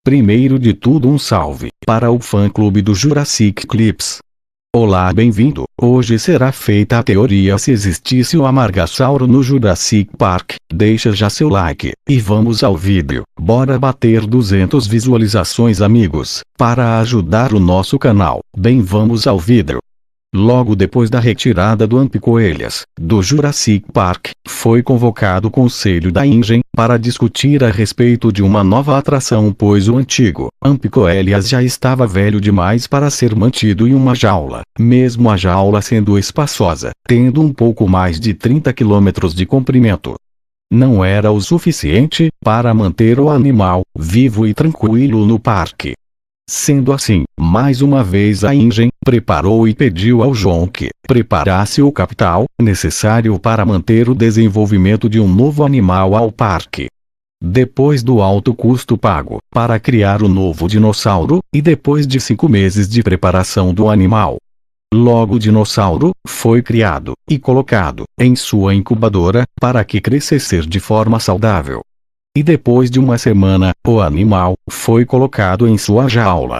Primeiro de tudo, um salve para o fã-clube do Jurassic Clips. Olá, bem-vindo. Hoje será feita a teoria se existisse o Amargasauro no Jurassic Park. Deixa já seu like e vamos ao vídeo. Bora bater 200 visualizações, amigos, para ajudar o nosso canal. Bem, vamos ao vídeo. Logo depois da retirada do Amphicoelias do Jurassic Park, foi convocado o conselho da InGen para discutir a respeito de uma nova atração, pois o antigo Amphicoelias já estava velho demais para ser mantido em uma jaula, mesmo a jaula sendo espaçosa, tendo um pouco mais de 30 km de comprimento. Não era o suficiente para manter o animal vivo e tranquilo no parque. Sendo assim, mais uma vez a InGen preparou e pediu ao John que preparasse o capital necessário para manter o desenvolvimento de um novo animal ao parque. Depois do alto custo pago para criar o novo dinossauro, e depois de 5 meses de preparação do animal, logo o dinossauro foi criado e colocado em sua incubadora para que crescesse de forma saudável. E depois de uma semana, o animal foi colocado em sua jaula.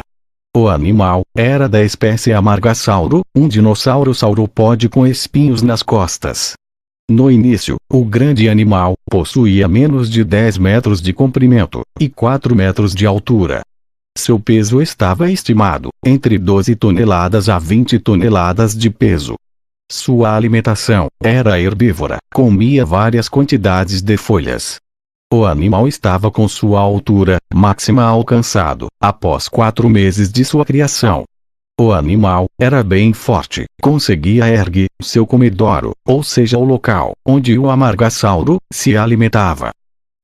O animal era da espécie Amargasauro, um dinossauro sauropode com espinhos nas costas. No início, o grande animal possuía menos de 10 metros de comprimento e 4 metros de altura. Seu peso estava estimado entre 12 toneladas a 20 toneladas de peso. Sua alimentação era herbívora, comia várias quantidades de folhas. O animal estava com sua altura máxima alcançado após 4 meses de sua criação. O animal era bem forte, conseguia erguer seu comedouro, ou seja, o local onde o Amargasauro se alimentava.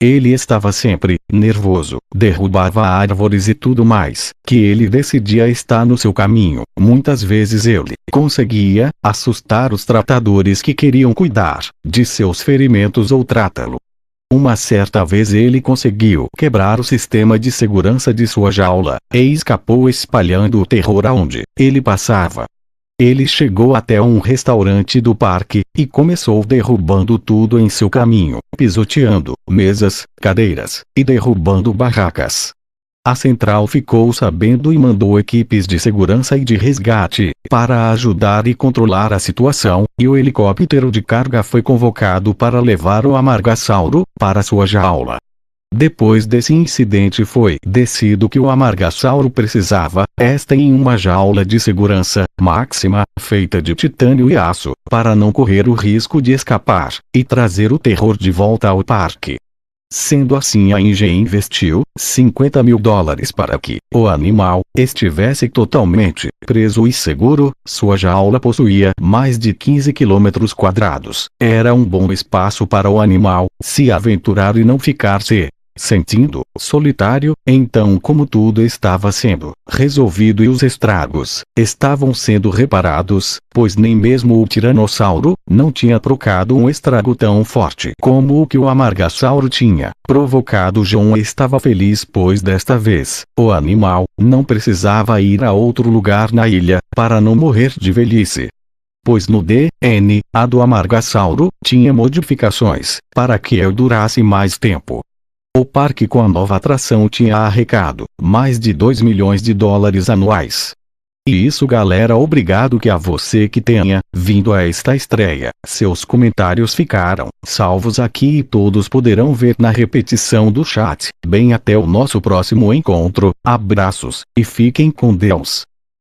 Ele estava sempre nervoso, derrubava árvores e tudo mais que ele decidia estar no seu caminho. Muitas vezes ele conseguia assustar os tratadores que queriam cuidar de seus ferimentos ou tratá-lo. Uma certa vez ele conseguiu quebrar o sistema de segurança de sua jaula e escapou espalhando o terror aonde ele passava. Ele chegou até um restaurante do parque e começou derrubando tudo em seu caminho, pisoteando mesas, cadeiras e derrubando barracas. A central ficou sabendo e mandou equipes de segurança e de resgate para ajudar e controlar a situação, e o helicóptero de carga foi convocado para levar o Amargasauro para sua jaula. Depois desse incidente foi decidido que o Amargasauro precisava estar em uma jaula de segurança máxima, feita de titânio e aço, para não correr o risco de escapar e trazer o terror de volta ao parque. Sendo assim, a InGen investiu $50 mil para que o animal estivesse totalmente preso e seguro. Sua jaula possuía mais de 15 km². Era um bom espaço para o animal se aventurar e não ficar se sentindo solitário. Então, como tudo estava sendo resolvido e os estragos estavam sendo reparados, pois nem mesmo o Tiranossauro não tinha provocado um estrago tão forte como o que o Amargasauro tinha provocado, John estava feliz, pois desta vez o animal não precisava ir a outro lugar na ilha para não morrer de velhice, pois no DNA do Amargasauro tinha modificações para que ele durasse mais tempo. O parque com a nova atração tinha arrecado mais de $2 milhões anuais. E isso, galera, obrigado que a você que tenha vindo a esta estreia. Seus comentários ficaram salvos aqui e todos poderão ver na repetição do chat. Bem, até o nosso próximo encontro, abraços e fiquem com Deus.